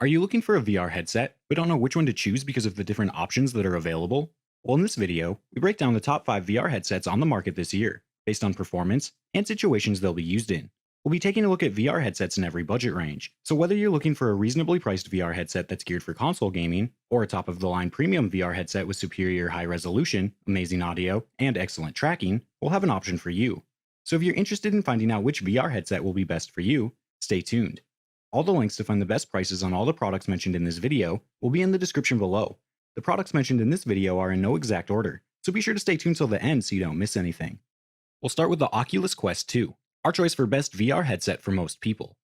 Are you looking for a VR headset, but don't know which one to choose because of the different options that are available? Well, in this video, we break down the top 5 VR headsets on the market this year, based on performance and situations they'll be used in. We'll be taking a look at VR headsets in every budget range, so whether you're looking for a reasonably priced VR headset that's geared for console gaming, or a top-of-the-line premium VR headset with superior high resolution, amazing audio, and excellent tracking, we'll have an option for you. So if you're interested in finding out which VR headset will be best for you, stay tuned. All the links to find the best prices on all the products mentioned in this video will be in the description below. The products mentioned in this video are in no exact order, so be sure to stay tuned till the end so you don't miss anything. We'll start with the Oculus Quest 2, our choice for best VR headset for most people.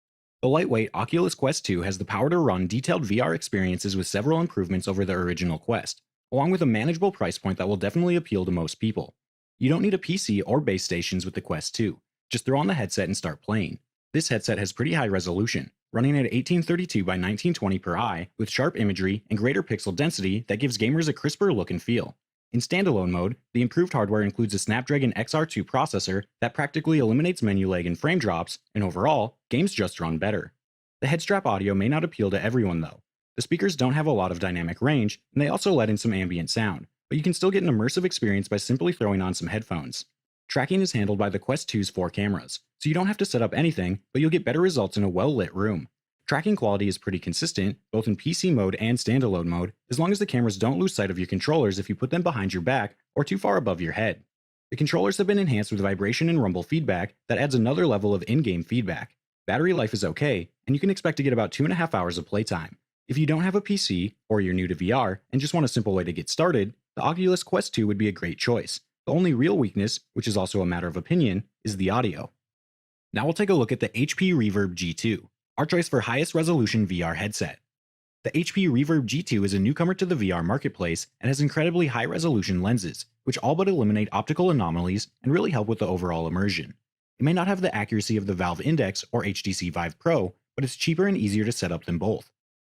The lightweight Oculus Quest 2 has the power to run detailed VR experiences with several improvements over the original Quest, along with a manageable price point that will definitely appeal to most people. You don't need a PC or base stations with the Quest 2, just throw on the headset and start playing. This headset has pretty high resolution, running at 1832 by 1920 per eye, with sharp imagery and greater pixel density that gives gamers a crisper look and feel. In standalone mode, the improved hardware includes a Snapdragon XR2 processor that practically eliminates menu lag and frame drops, and overall, games just run better. The headstrap audio may not appeal to everyone though. The speakers don't have a lot of dynamic range, and they also let in some ambient sound, but you can still get an immersive experience by simply throwing on some headphones. Tracking is handled by the Quest 2's 4 cameras, so you don't have to set up anything, but you'll get better results in a well-lit room. Tracking quality is pretty consistent, both in PC mode and standalone mode, as long as the cameras don't lose sight of your controllers if you put them behind your back or too far above your head. The controllers have been enhanced with vibration and rumble feedback that adds another level of in-game feedback. Battery life is okay, and you can expect to get about 2.5 hours of playtime. If you don't have a PC, or you're new to VR and just want a simple way to get started, the Oculus Quest 2 would be a great choice. The only real weakness, which is also a matter of opinion, is the audio. Now we'll take a look at the HP Reverb G2, our choice for highest resolution VR headset. The HP Reverb G2 is a newcomer to the VR marketplace and has incredibly high resolution lenses, which all but eliminate optical anomalies and really help with the overall immersion. It may not have the accuracy of the Valve Index or HTC Vive Pro, but it's cheaper and easier to set up than both.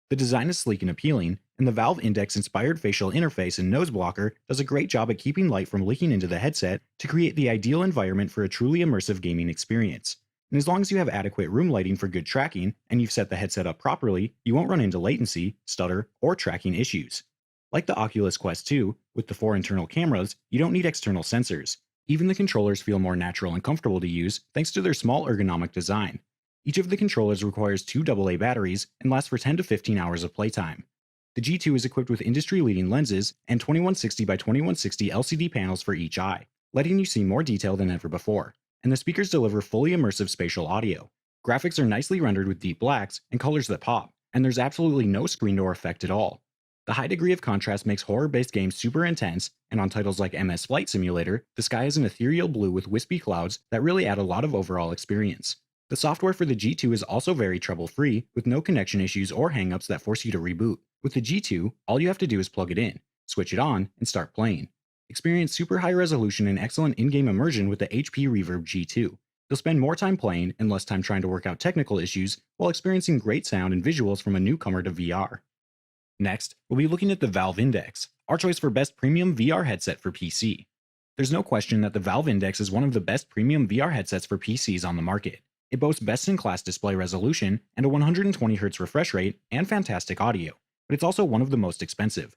The design is sleek and appealing, and the Valve Index-inspired facial interface and nose blocker does a great job at keeping light from leaking into the headset to create the ideal environment for a truly immersive gaming experience. And as long as you have adequate room lighting for good tracking, and you've set the headset up properly, you won't run into latency, stutter, or tracking issues. Like the Oculus Quest 2, with the 4 internal cameras, you don't need external sensors. Even the controllers feel more natural and comfortable to use thanks to their small ergonomic design. Each of the controllers requires 2 AA batteries and lasts for 10 to 15 hours of playtime. The G2 is equipped with industry-leading lenses and 2160 by 2160 LCD panels for each eye, letting you see more detail than ever before. And the speakers deliver fully immersive spatial audio. Graphics are nicely rendered with deep blacks and colors that pop, and there's absolutely no screen door effect at all. The high degree of contrast makes horror-based games super intense, and on titles like MS Flight Simulator, the sky is an ethereal blue with wispy clouds that really add a lot of overall experience. The software for the G2 is also very trouble-free, with no connection issues or hangups that force you to reboot. With the G2, all you have to do is plug it in, switch it on, and start playing. Experience super high resolution and excellent in-game immersion with the HP Reverb G2. You'll spend more time playing and less time trying to work out technical issues while experiencing great sound and visuals from a newcomer to VR. Next, we'll be looking at the Valve Index, our choice for best premium VR headset for PC. There's no question that the Valve Index is one of the best premium VR headsets for PCs on the market. It boasts best-in-class display resolution and a 120Hz refresh rate and fantastic audio, but it's also one of the most expensive.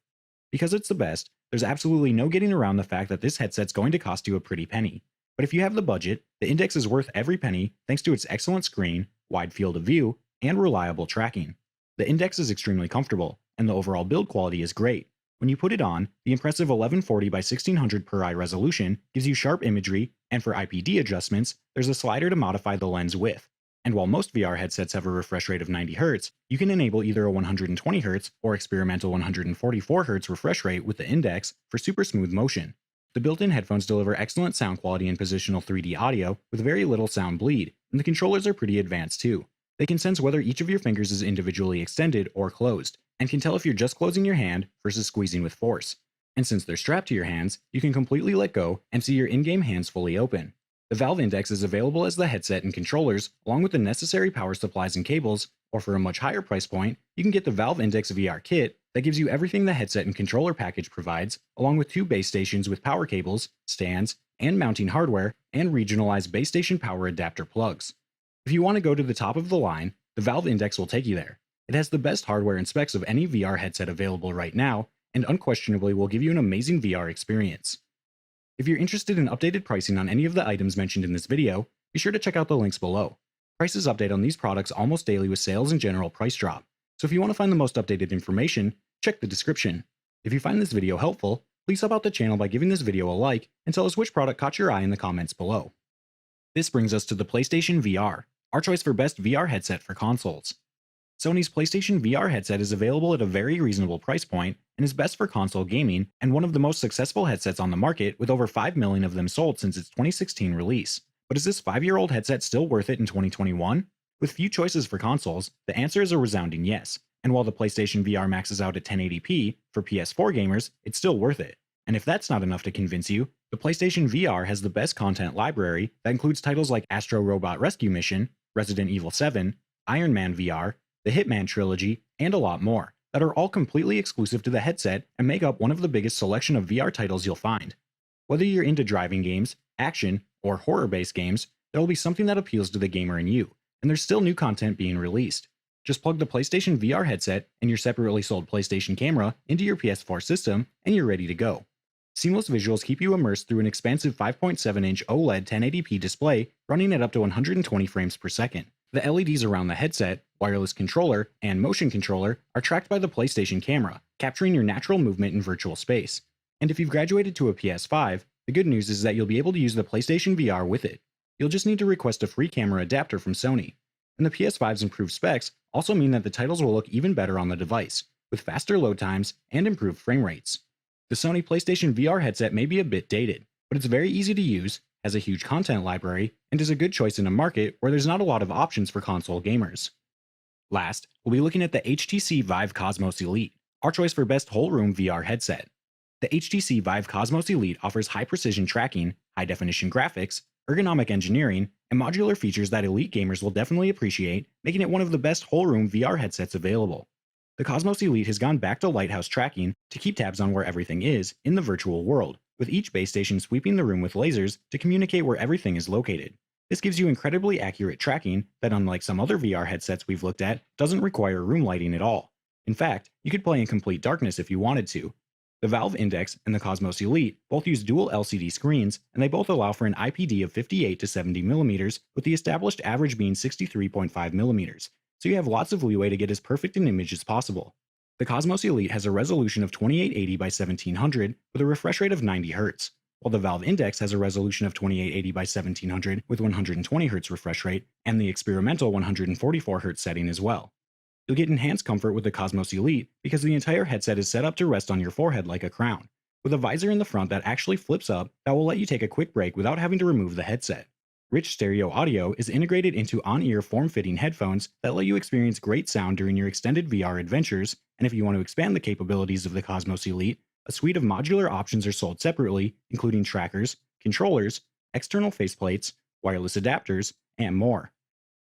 Because it's the best, there's absolutely no getting around the fact that this headset's going to cost you a pretty penny. But if you have the budget, the Index is worth every penny thanks to its excellent screen, wide field of view, and reliable tracking. The Index is extremely comfortable, and the overall build quality is great. When you put it on, the impressive 1140 by 1600 per eye resolution gives you sharp imagery, and for IPD adjustments, there's a slider to modify the lens width. And while most VR headsets have a refresh rate of 90Hz, you can enable either a 120Hz or experimental 144Hz refresh rate with the Index for super smooth motion. The built-in headphones deliver excellent sound quality and positional 3D audio with very little sound bleed, and the controllers are pretty advanced too. They can sense whether each of your fingers is individually extended or closed, and can tell if you're just closing your hand versus squeezing with force. And since they're strapped to your hands, you can completely let go and see your in-game hands fully open. The Valve Index is available as the headset and controllers, along with the necessary power supplies and cables, or for a much higher price point, you can get the Valve Index VR Kit that gives you everything the headset and controller package provides, along with 2 base stations with power cables, stands, and mounting hardware, and regionalized base station power adapter plugs. If you want to go to the top of the line, the Valve Index will take you there. It has the best hardware and specs of any VR headset available right now, and unquestionably will give you an amazing VR experience. If you're interested in updated pricing on any of the items mentioned in this video, be sure to check out the links below. Prices update on these products almost daily with sales and general price drop, so if you want to find the most updated information, check the description. If you find this video helpful, please help out the channel by giving this video a like and tell us which product caught your eye in the comments below. This brings us to the PlayStation VR, our choice for best VR headset for consoles. Sony's PlayStation VR headset is available at a very reasonable price point and is best for console gaming and one of the most successful headsets on the market with over 5 million of them sold since its 2016 release. But is this 5-year-old headset still worth it in 2021? With few choices for consoles, the answer is a resounding yes, and while the PlayStation VR maxes out at 1080p, for PS4 gamers, it's still worth it. And if that's not enough to convince you, the PlayStation VR has the best content library that includes titles like Astro Robot Rescue Mission, Resident Evil 7, Iron Man VR, the Hitman trilogy, and a lot more, that are all completely exclusive to the headset and make up one of the biggest selection of VR titles you'll find. Whether you're into driving games, action, or horror-based games, there will be something that appeals to the gamer in you, and there's still new content being released. Just plug the PlayStation VR headset and your separately sold PlayStation camera into your PS4 system, and you're ready to go. Seamless visuals keep you immersed through an expansive 5.7-inch OLED 1080p display running at up to 120 frames per second. The LEDs around the headset, wireless controller, and motion controller are tracked by the PlayStation camera, capturing your natural movement in virtual space. And if you've graduated to a PS5, the good news is that you'll be able to use the PlayStation VR with it. You'll just need to request a free camera adapter from Sony. And the PS5's improved specs also mean that the titles will look even better on the device, with faster load times and improved frame rates. The Sony PlayStation VR headset may be a bit dated, but it's very easy to use, has a huge content library, and is a good choice in a market where there's not a lot of options for console gamers. Last, we'll be looking at the HTC Vive Cosmos Elite, our choice for best whole room VR headset. The HTC Vive Cosmos Elite offers high-precision tracking, high-definition graphics, ergonomic engineering, and modular features that elite gamers will definitely appreciate, making it one of the best whole-room VR headsets available. The Cosmos Elite has gone back to lighthouse tracking to keep tabs on where everything is in the virtual world, with each base station sweeping the room with lasers to communicate where everything is located. This gives you incredibly accurate tracking that, unlike some other VR headsets we've looked at, doesn't require room lighting at all. In fact, you could play in complete darkness if you wanted to. The Valve Index and the Cosmos Elite both use dual LCD screens, and they both allow for an IPD of 58 to 70mm, with the established average being 63.5mm, so you have lots of leeway to get as perfect an image as possible. The Cosmos Elite has a resolution of 2880 by 1700 with a refresh rate of 90 Hz, while the Valve Index has a resolution of 2880 by 1700 with 120 Hz refresh rate and the experimental 144 Hz setting as well. You'll get enhanced comfort with the Cosmos Elite because the entire headset is set up to rest on your forehead like a crown, with a visor in the front that actually flips up that will let you take a quick break without having to remove the headset. Rich stereo audio is integrated into on-ear form-fitting headphones that let you experience great sound during your extended VR adventures, and if you want to expand the capabilities of the Cosmos Elite, a suite of modular options are sold separately, including trackers, controllers, external faceplates, wireless adapters, and more.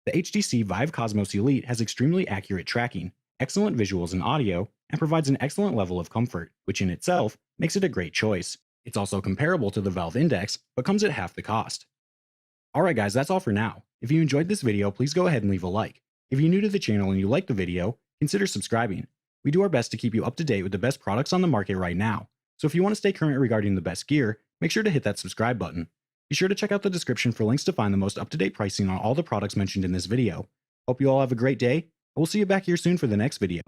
The HTC Vive Cosmos Elite has extremely accurate tracking, excellent visuals and audio, and provides an excellent level of comfort, which in itself makes it a great choice. It's also comparable to the Valve Index, but comes at half the cost. Alright guys, that's all for now. If you enjoyed this video, please go ahead and leave a like. If you're new to the channel and you like the video, consider subscribing. We do our best to keep you up to date with the best products on the market right now, so if you want to stay current regarding the best gear, make sure to hit that subscribe button. Be sure to check out the description for links to find the most up-to-date pricing on all the products mentioned in this video. Hope you all have a great day, and we'll see you back here soon for the next video.